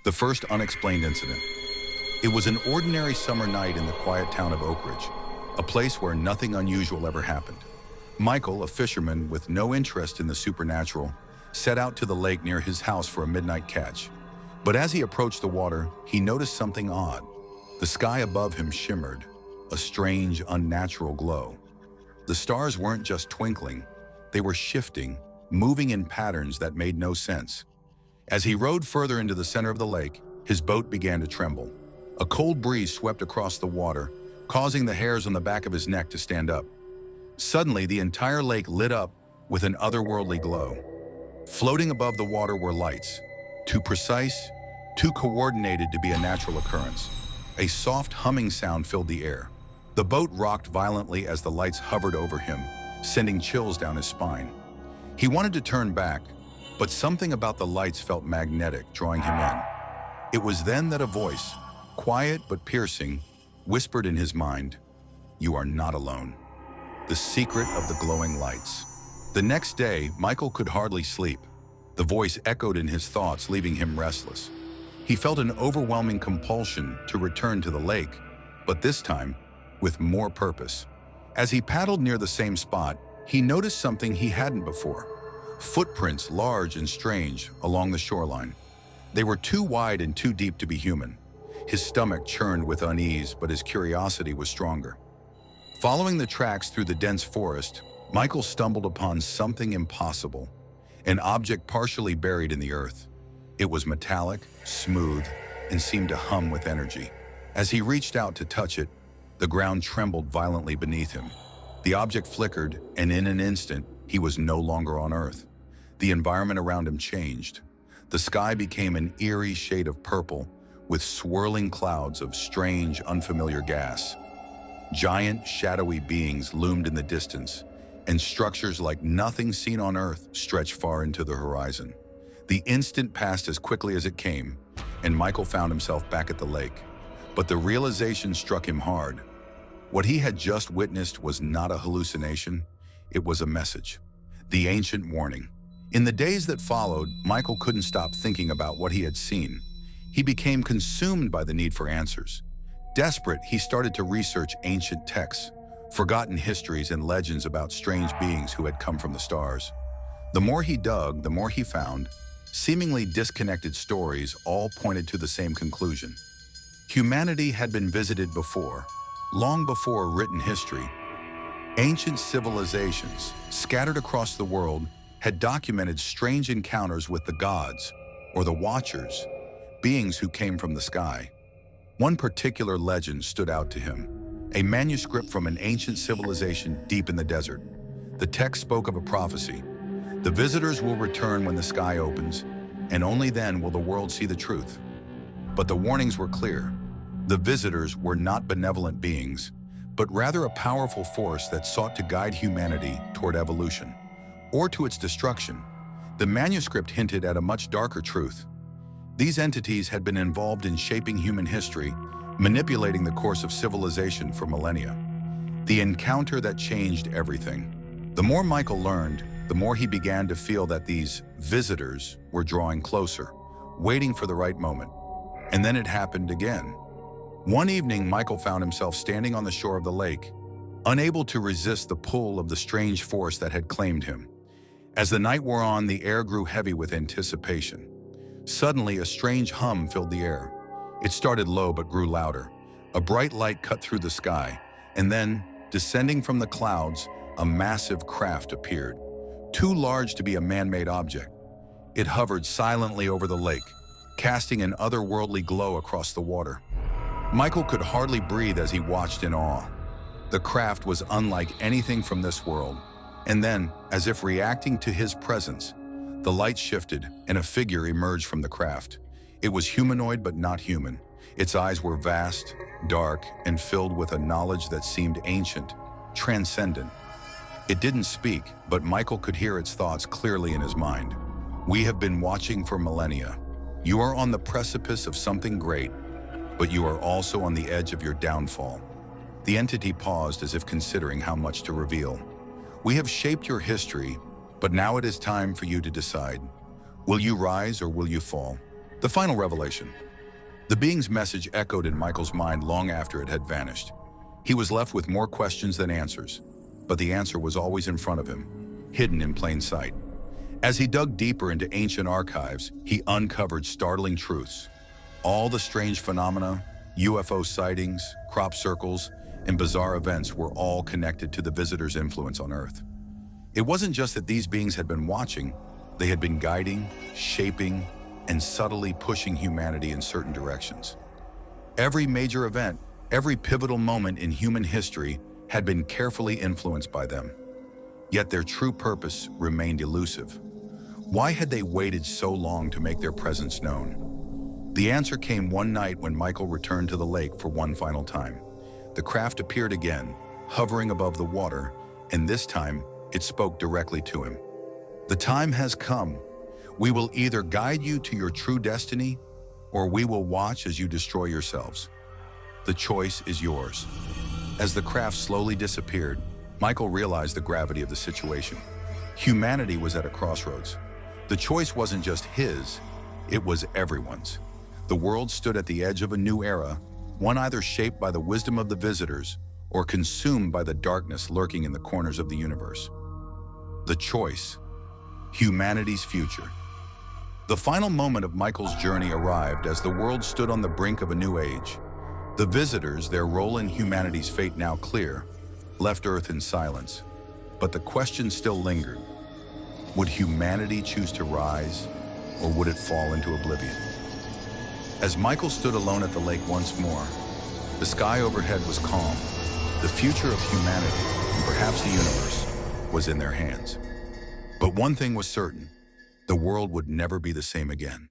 The first unexplained incident. It was an ordinary summer night in the quiet town of Oak Ridge, a place where nothing unusual ever happened. Michael, a fisherman with no interest in the supernatural, set out to the lake near his house for a midnight catch. But as he approached the water, he noticed something odd. The sky above him shimmered, a strange, unnatural glow. The stars weren't just twinkling, they were shifting, moving in patterns that made no sense. As he rowed further into the center of the lake, his boat began to tremble. A cold breeze swept across the water, causing the hairs on the back of his neck to stand up. Suddenly, the entire lake lit up with an otherworldly glow. Floating above the water were lights, too precise, too coordinated to be a natural occurrence. A soft humming sound filled the air. The boat rocked violently as the lights hovered over him, sending chills down his spine. He wanted to turn back, but something about the lights felt magnetic, drawing him in. It was then that a voice, quiet but piercing, whispered in his mind, "You are not alone." The secret of the glowing lights. The next day, Michael could hardly sleep. The voice echoed in his thoughts, leaving him restless. He felt an overwhelming compulsion to return to the lake, but this time, with more purpose. As he paddled near the same spot, he noticed something he hadn't before. Footprints, large and strange, along the shoreline. They were too wide and too deep to be human. His stomach churned with unease, but his curiosity was stronger. Following the tracks through the dense forest, Michael stumbled upon something impossible, an object partially buried in the earth. It was metallic, smooth, and seemed to hum with energy. As he reached out to touch it, the ground trembled violently beneath him. The object flickered, and in an instant, he was no longer on Earth. The environment around him changed. The sky became an eerie shade of purple, with swirling clouds of strange, unfamiliar gas. Giant, shadowy beings loomed in the distance, and structures like nothing seen on Earth stretched far into the horizon. The instant passed as quickly as it came, and Michael found himself back at the lake. But the realization struck him hard. What he had just witnessed was not a hallucination, it was a message. The ancient warning. In the days that followed, Michael couldn't stop thinking about what he had seen. He became consumed by the need for answers. Desperate, he started to research ancient texts, forgotten histories and legends about strange beings who had come from the stars. The more he dug, the more he found. Seemingly disconnected stories all pointed to the same conclusion. Humanity had been visited before, long before written history. Ancient civilizations, scattered across the world, had documented strange encounters with the gods, or the Watchers, beings who came from the sky. One particular legend stood out to him, a manuscript from an ancient civilization deep in the desert. The text spoke of a prophecy. The visitors will return when the sky opens, and only then will the world see the truth. But the warnings were clear. The visitors were not benevolent beings, but rather a powerful force that sought to guide humanity toward evolution, or to its destruction. The manuscript hinted at a much darker truth. These entities had been involved in shaping human history, manipulating the course of civilization for millennia. The encounter that changed everything. The more Michael learned, the more he began to feel that these visitors were drawing closer, waiting for the right moment. And then it happened again. One evening, Michael found himself standing on the shore of the lake, unable to resist the pull of the strange force that had claimed him. As the night wore on, the air grew heavy with anticipation. Suddenly, a strange hum filled the air. It started low but grew louder. A bright light cut through the sky, and then, descending from the clouds, a massive craft appeared, too large to be a man-made object. It hovered silently over the lake, casting an otherworldly glow across the water. Michael could hardly breathe as he watched in awe. The craft was unlike anything from this world, and then, as if reacting to his presence, the light shifted and a figure emerged from the craft. It was humanoid but not human. Its eyes were vast, dark, and filled with a knowledge that seemed ancient, transcendent. It didn't speak, but Michael could hear its thoughts clearly in his mind. "We have been watching for millennia. You are on the precipice of something great, but you are also on the edge of your downfall." The entity paused as if considering how much to reveal. "We have shaped your history, but now it is time for you to decide. Will you rise or will you fall?" The final revelation. The being's message echoed in Michael's mind long after it had vanished. He was left with more questions than answers, but the answer was always in front of him, hidden in plain sight. As he dug deeper into ancient archives, he uncovered startling truths. All the strange phenomena, UFO sightings, crop circles, and bizarre events were all connected to the visitor's influence on Earth. It wasn't just that these beings had been watching, they had been guiding, shaping, and subtly pushing humanity in certain directions. Every major event, every pivotal moment in human history had been carefully influenced by them. Yet their true purpose remained elusive. Why had they waited so long to make their presence known? The answer came one night when Michael returned to the lake for one final time. The craft appeared again, hovering above the water, and this time it spoke directly to him. The time has come. We will either guide you to your true destiny, or we will watch as you destroy yourselves. The choice is yours. As the craft slowly disappeared, Michael realized the gravity of the situation. Humanity was at a crossroads. The choice wasn't just his, it was everyone's. The world stood at the edge of a new era, one either shaped by the wisdom of the visitors or consumed by the darkness lurking in the corners of the universe. The choice, humanity's future. The final moment of Michael's journey arrived as the world stood on the brink of a new age. The visitors, their role in humanity's fate now clear, left Earth in silence. But the question still lingered. Would humanity choose to rise, or would it fall into oblivion? As Michael stood alone at the lake once more, the sky overhead was calm. The future of humanity, and perhaps the universe, was in their hands. But one thing was certain, the world would never be the same again.